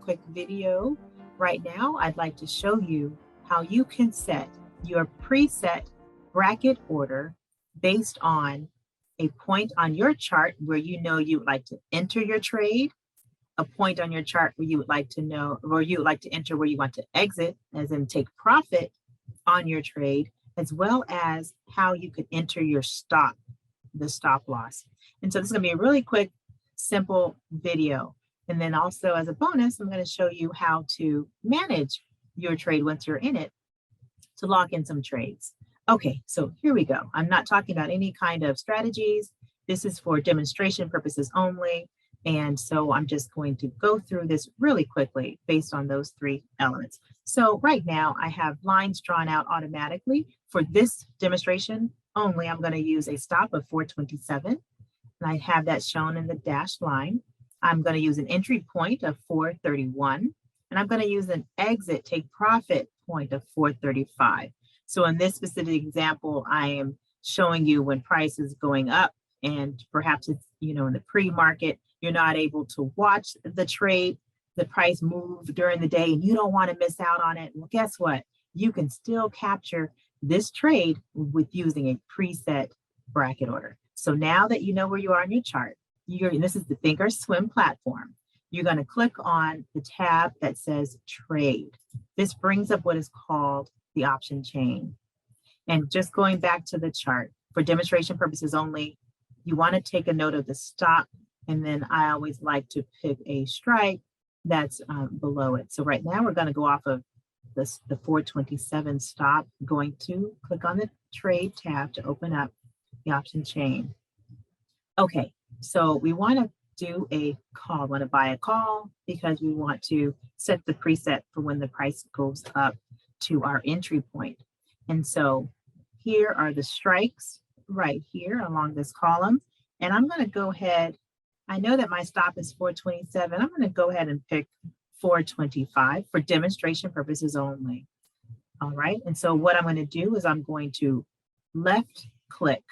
quick video. Right now, I'd like to show you how you can set your preset bracket order based on a point on your chart where you know you would like to enter your trade, a point on your chart where you would like to know, or you would like to enter where you want to exit, as in take profit on your trade, as well as how you could enter your stop, the stop loss. And so this is going to be a really quick, simple video. And then also as a bonus, I'm going to show you how to manage your trade once you're in it to lock in some trades. Okay, so here we go. I'm not talking about any kind of strategies. This is for demonstration purposes only. And so I'm just going to go through this really quickly based on those three elements. So right now I have lines drawn out automatically. For this demonstration only, I'm going to use a stop of 427. And I have that shown in the dashed line. I'm going to use an entry point of 431. And I'm going to use an exit take profit point of 435. So in this specific example, I am showing you when price is going up and perhaps it's, in the pre-market, you're not able to watch the trade, the price move during the day, and you don't want to miss out on it. Well, guess what? You can still capture this trade with using a preset bracket order. So now that you know where you are on your chart, this is the ThinkOrSwim platform. You're going to click on the tab that says trade. This brings up what is called the option chain. And just going back to the chart, for demonstration purposes only, you want to take a note of the stop. And then I always like to pick a strike that's below it. So right now we're going to go off of the 427 stop, going to click on the trade tab to open up the option chain. Okay, so we want to do a call. We want to buy a call because we want to set the preset for when the price goes up to our entry point. And so here are the strikes right here along this column. And I'm going to go ahead. I know that my stop is 427. I'm going to go ahead and pick 425 for demonstration purposes only. All right. And so what I'm going to do is I'm going to left click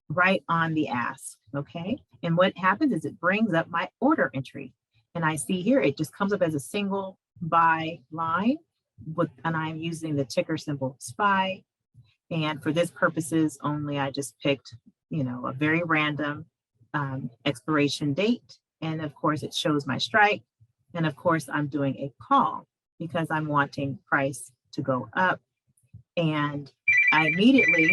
right on the ask. Okay. And what happens is it brings up my order entry. And I see here, it just comes up as a single buy line and I'm using the ticker symbol SPY. And for this purposes only, I just picked, a very random expiration date. And of course it shows my strike. And of course I'm doing a call because I'm wanting price to go up. And I immediately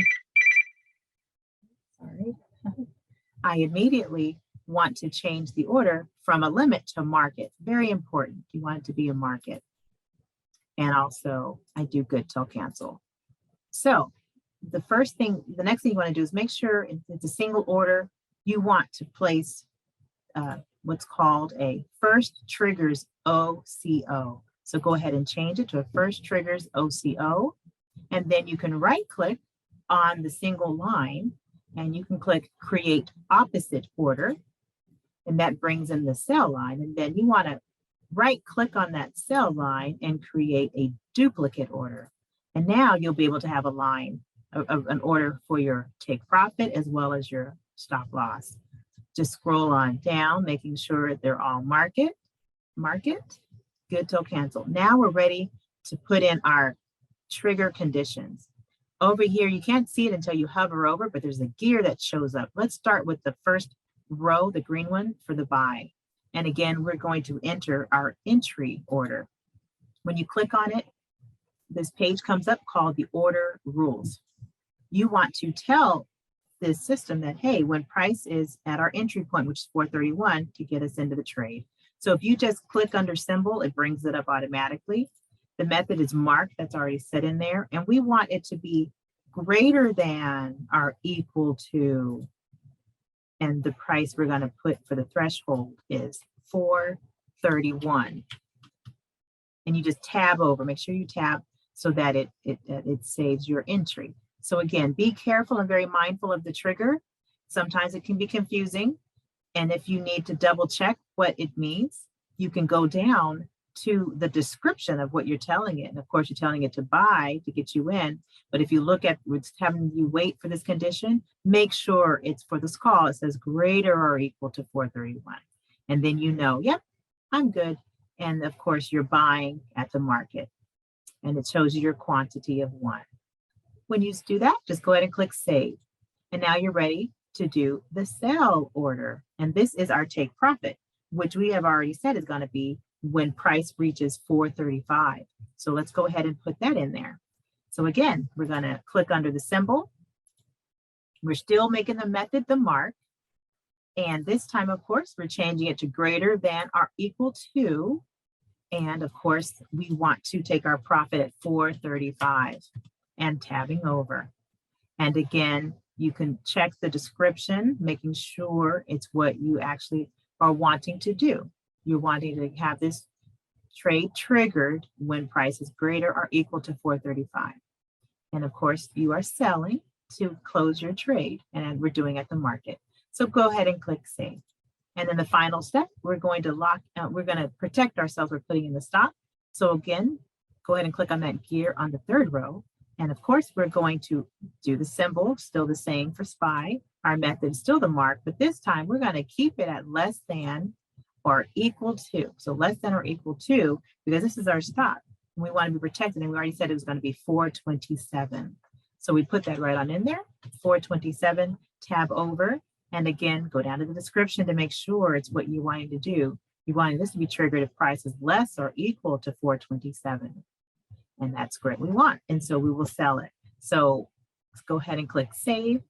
want to change the order from a limit to market. Very important. You want it to be a market. And also I do good till cancel. So the next thing you want to do is make sure it's a single order. You want to place what's called a first triggers OCO. So go ahead and change it to a first triggers OCO. And then you can right click on the single line and you can click create opposite order. And that brings in the sell line. And then you want to right click on that sell line and create a duplicate order. And now you'll be able to have a line, an order for your take profit as well as your stop loss. Just scroll on down, making sure they're all market, good till cancel. Now we're ready to put in our trigger conditions. Over here, you can't see it until you hover over, but there's a gear that shows up. Let's start with the first row, the green one for the buy. And again, we're going to enter our entry order. When you click on it, this page comes up called the order rules. You want to tell this system that, hey, when price is at our entry point, which is 431, to get us into the trade. So if you just click under symbol, it brings it up automatically. The method is marked, that's already set in there. And we want it to be greater than or equal to, and the price we're going to put for the threshold is 431. And you just tab over, make sure you tab so that it saves your entry. So again, be careful and very mindful of the trigger. Sometimes it can be confusing. And if you need to double check what it means, you can go down to the description of what you're telling it. And of course, you're telling it to buy to get you in. But if you look at what's having you wait for this condition, make sure it's for this call. It says greater or equal to 431. And then you know, yep, I'm good. And of course, you're buying at the market, and it shows you your quantity of one. When you do that, just go ahead and click save. And now you're ready to do the sell order. And this is our take profit, which we have already said is going to be when price reaches 435. So let's go ahead and put that in there. So again, we're going to click under the symbol. We're still making the method the mark. And this time, of course, we're changing it to greater than or equal to. And of course, we want to take our profit at 435 and tabbing over. And again, you can check the description, making sure it's what you actually are wanting to do. You're wanting to have this trade triggered when price is greater or equal to 435. And of course, you are selling to close your trade, and we're doing at the market. So go ahead and click save. And then the final step, we're going to protect ourselves. We're putting in the stop. So again, go ahead and click on that gear on the third row. And of course, we're going to do the symbol, still the same for SPY. Our method is still the mark, but this time we're going to keep it at less than or equal to. So less than or equal to, because this is our stop. And we want to be protected. And we already said it was going to be 427. So we put that right on in there, 427, tab over. And again, go down to the description to make sure it's what you're wanting to do. You're wanting this to be triggered if price is less or equal to 427. And that's what we want. And so we will sell it. So let's go ahead and click save.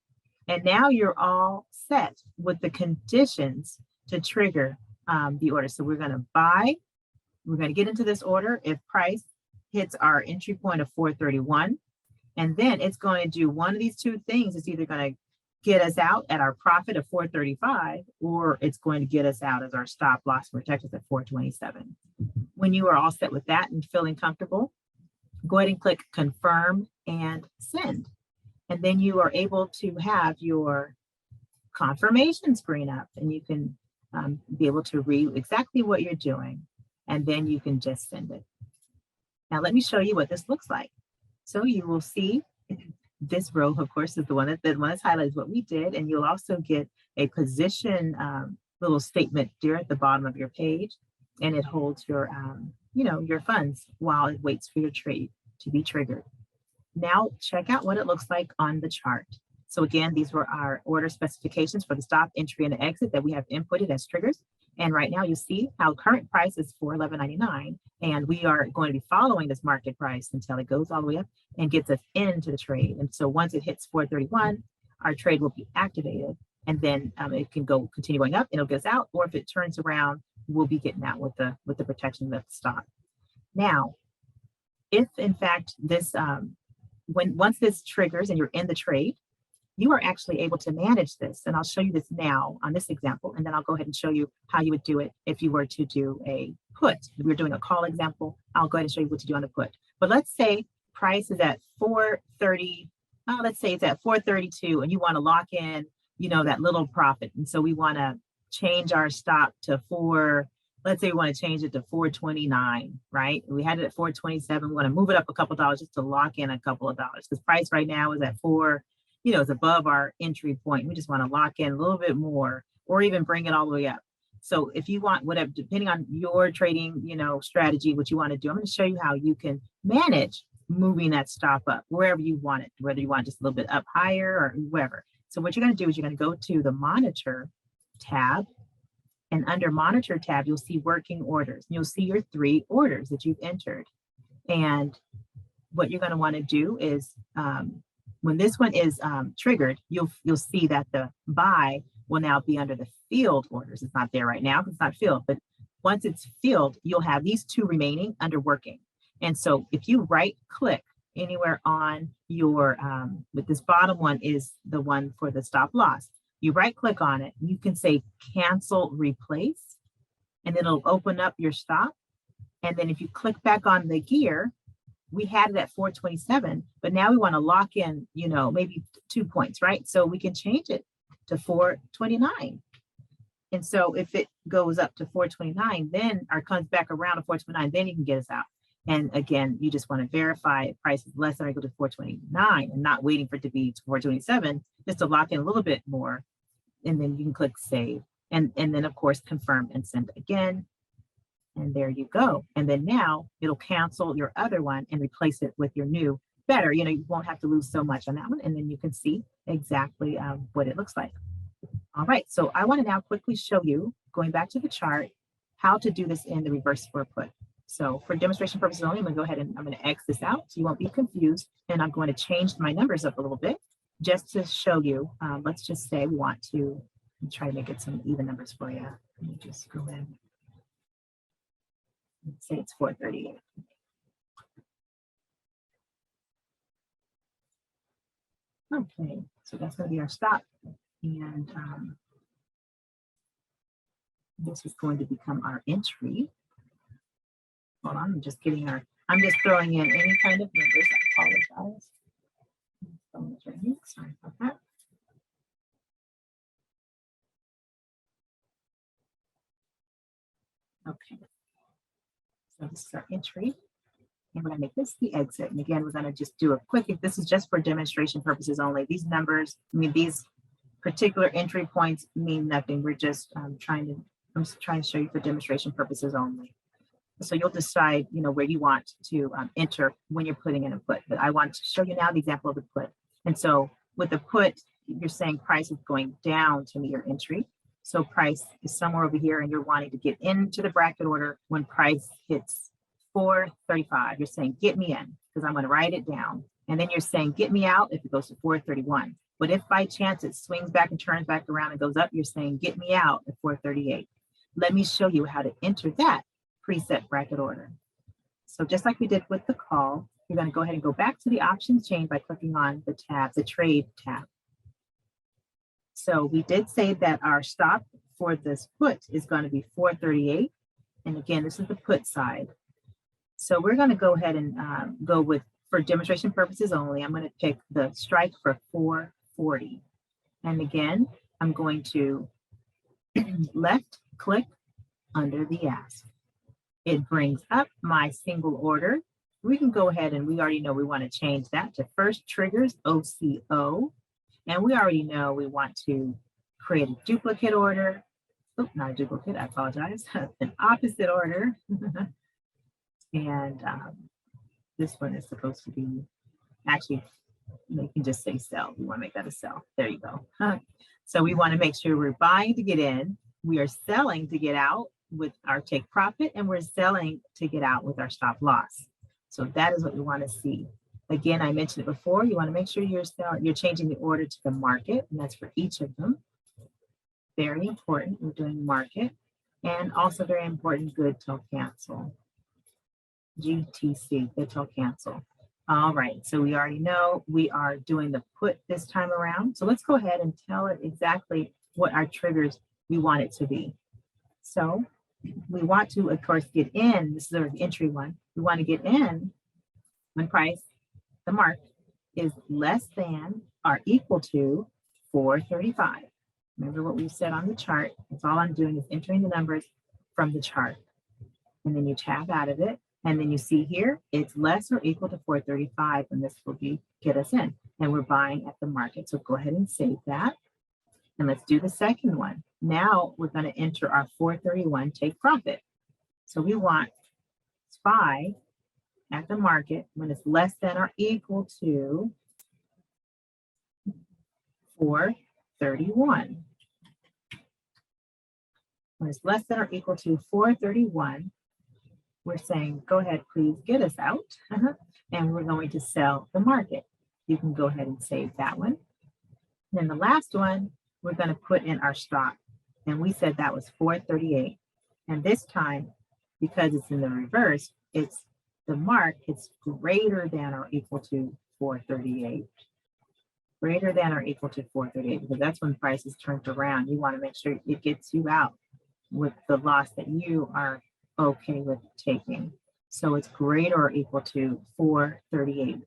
And now you're all set with the conditions to trigger the order. So we're going to buy. We're going to get into this order if price hits our entry point of 431. And then it's going to do one of these two things. It's either going to get us out at our profit of 435, or it's going to get us out as our stop loss and protect us at 427. When you are all set with that and feeling comfortable, go ahead and click confirm and send. And then you are able to have your confirmation screen up, and you can be able to read exactly what you're doing, and then you can just send it. Now let me show you what this looks like. So you will see this row, of course, is the one that's highlighted what we did, and you'll also get a position little statement there at the bottom of your page, and it holds your your funds while it waits for your trade to be triggered. Now check out what it looks like on the chart. So again, these were our order specifications for the stop, entry, and the exit that we have inputted as triggers. And right now you see how current price is $411.99, and we are going to be following this market price until it goes all the way up and gets us into the trade. And so once it hits 431, our trade will be activated, and then it can continue going up and it'll get us out, or if it turns around, we'll be getting out with the protection of the stop. Now, if in fact this once this triggers and you're in the trade, you are actually able to manage this. And I'll show you this now on this example, and then I'll go ahead and show you how you would do it if you were to do a put. If we're doing a call example, I'll go ahead and show you what to do on the put. But let's say price is at 430, let's say it's at 432, and you want to lock in, that little profit. And so we want to change our stop to let's say we want to change it to 429, right? We had it at 427. We want to move it up a couple dollars just to lock in a couple of dollars, because price right now is at it's above our entry point. We just want to lock in a little bit more, or even bring it all the way up. So if you want whatever, depending on your trading, strategy, what you want to do, I'm going to show you how you can manage moving that stop up wherever you want it, whether you want just a little bit up higher or wherever. So what you're going to do is you're going to go to the monitor tab, and under monitor tab, you'll see working orders. You'll see your 3 orders that you've entered. And what you're going to want to do is, when this one is triggered, you'll see that the buy will now be under the field orders. It's not there right now because it's not filled, but once it's filled, you'll have these 2 remaining under working. And so if you right click anywhere on your, with this bottom one is the one for the stop loss. You right click on it, you can say cancel replace, and then it'll open up your stop. And then if you click back on the gear, we had it at 427, but now we want to lock in, maybe 2 points, right? So we can change it to 429. And so if it goes up to 429, then or comes back around to 429, then you can get us out. And again, you just want to verify price is less than or equal to 429 and not waiting for it to be 427, just to lock in a little bit more. And then you can click save. And then of course, confirm and send again. And there you go. And then now it'll cancel your other one and replace it with your new better. You won't have to lose so much on that one. And then you can see exactly what it looks like. All right, so I want to now quickly show you, going back to the chart, how to do this in the reverse for put. So for demonstration purposes only, I'm going to go ahead and I'm going to X this out so you won't be confused. And I'm going to change my numbers up a little bit just to show you. Let's just say we want to try to make it some even numbers for you. Let me just go in. Let's say it's 438. Okay, so that's going to be our stop. And this is going to become our entry. Hold on, I'm just throwing in any kind of numbers. I apologize. Right here. Sorry about that. Okay, so this is our entry. And we're going to make this the exit. And again, we're going to just do a quick, this is just for demonstration purposes only. These numbers, these particular entry points mean nothing. We're just I'm trying to show you for demonstration purposes only. So you'll decide, where you want to enter when you're putting in a put. But I want to show you now the example of the put. And so with the put, you're saying price is going down to meet your entry. So price is somewhere over here and you're wanting to get into the bracket order when price hits 435. You're saying, get me in, because I'm going to write it down. And then you're saying, get me out if it goes to 431. But if by chance it swings back and turns back around and goes up, you're saying, get me out at 438. Let me show you how to enter that preset bracket order. So just like we did with the call, you're going to go ahead and go back to the options chain by clicking on the tab, the trade tab. So we did say that our stop for this put is going to be 438. And again, this is the put side. So we're going to go ahead and go with, for demonstration purposes only, I'm going to pick the strike for 440. And again, I'm going to left click under the ask. It brings up my single order. We can go ahead and we already know we want to change that to first triggers OCO. And we already know we want to create a duplicate order. Oh, not a duplicate, I apologize. An opposite order. And this one is supposed to be, actually, you can just say sell. We want to make that a sell. There you go. So we want to make sure we're buying to get in. We are selling to get out with our take profit, and we're selling to get out with our stop loss. So that is what we want to see. Again, I mentioned it before. You want to make sure you're changing the order to the market, and that's for each of them. Very important. We're doing market, and also very important, good till cancel. GTC, good till cancel. All right, so we already know we are doing the put this time around. So let's go ahead and tell it exactly what our triggers we want it to be. So we want to, of course, get in. This is our entry one. We want to get in when price, the mark, is less than or equal to 435. Remember what we said on the chart. That's all I'm doing is entering the numbers from the chart. And then you tab out of it. And then you see here, it's less or equal to 435, and this will get us in. And we're buying at the market. So go ahead and save that. And let's do the second one. Now we're going to enter our 431 take profit. So we want SPY at the market when it's less than or equal to 431. When it's less than or equal to 431, we're saying, go ahead, please get us out. And we're going to sell the market. You can go ahead and save that one. Then the last one, we're going to put in our stop. And we said that was 438. And this time, because it's in the reverse, it's the mark, it's greater than or equal to 438. Greater than or equal to 438, because that's when price is turned around. You want to make sure it gets you out with the loss that you are okay with taking. So it's greater or equal to 438.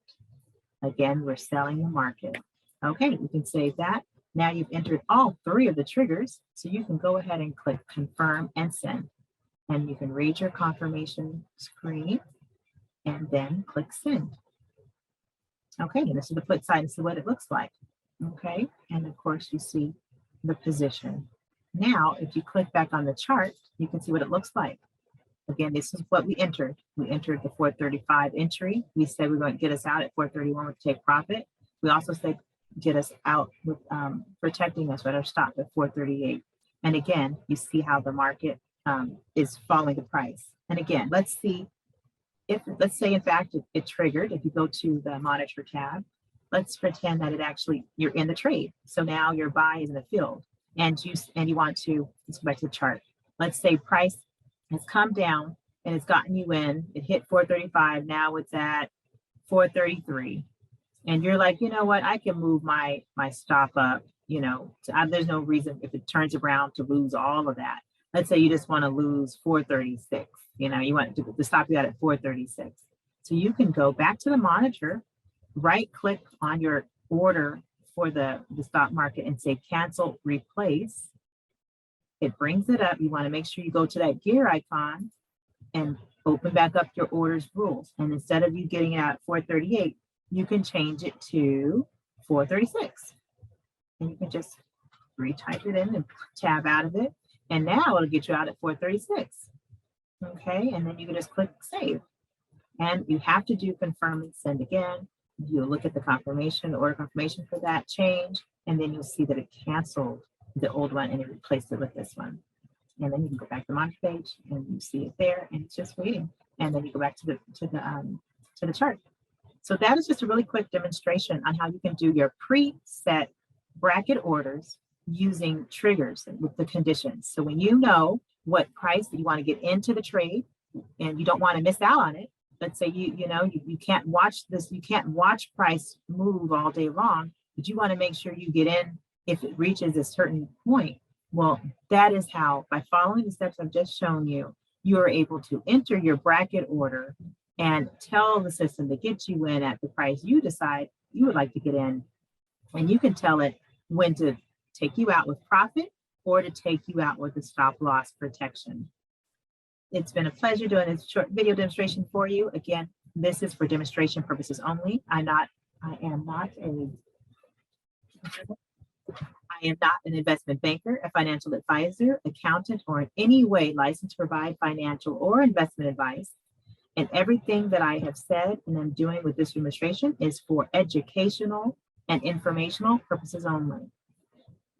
Again, we're selling the market. Okay, you can save that. Now you've entered all three of the triggers, so you can go ahead and click confirm and send. And you can read your confirmation screen and then click send. Okay, and this is the put side. This is what it looks like. Okay, and of course you see the position. Now, if you click back on the chart, you can see what it looks like. Again, this is what we entered. We entered the 435 entry. We said we're going to get us out at 431 with take profit. We also said get us out with protecting us at our stop at 438. And again, you see how the market is following the price. And again, let's see if, let's say in fact it triggered. If you go to the monitor tab, let's pretend that it actually, you're in the trade. So now your buy is in the field and you want to, let's go back to the chart. Let's say price has come down and it's gotten you in, it hit 435, now it's at 433. And you're like, you know what, I can move my stop up, you know, there's no reason if it turns around to lose all of that. Let's say you just want to lose 436, you know, you want to stop you out at 436. So you can go back to the monitor, right click on your order for the stock market and say cancel replace. It brings it up. You want to make sure you go to that gear icon and open back up your orders rules. And instead of you getting out at 438, you can change it to 436. And you can just retype it in and tab out of it. And now it'll get you out at 436. Okay, and then you can just click save. And you have to do confirm and send again. You'll look at the confirmation, order confirmation for that change, and then you'll see that it canceled the old one and it replaced it with this one. And then you can go back to the monitor page and you see it there and it's just waiting. And then you go back to the chart. So that is just a really quick demonstration on how you can do your preset bracket orders using triggers with the conditions. So when you know what price that you want to get into the trade and you don't want to miss out on it, let's say you can't watch this, you can't watch price move all day long, but you want to make sure you get in if it reaches a certain point. Well, that is how, by following the steps I've just shown you, you are able to enter your bracket order and tell the system to get you in at the price you decide you would like to get in. And you can tell it when to take you out with profit or to take you out with a stop loss protection. It's been a pleasure doing this short video demonstration for you. Again, this is for demonstration purposes only. I am not an investment banker, a financial advisor, accountant, or in any way licensed to provide financial or investment advice. And everything that I have said and I'm doing with this demonstration is for educational and informational purposes only.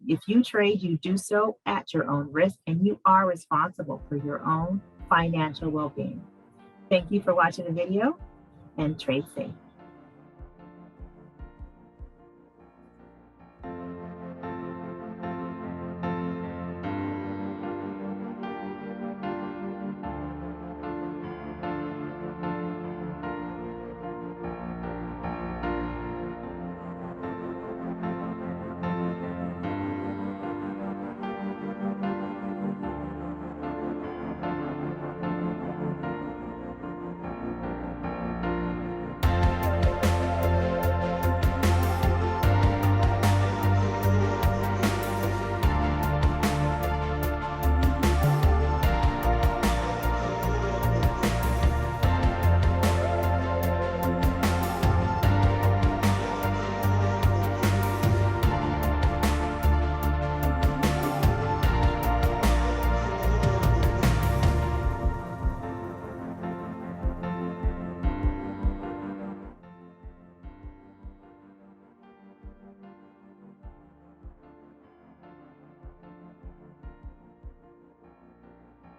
If you trade, you do so at your own risk and you are responsible for your own financial well-being. Thank you for watching the video and trade safe.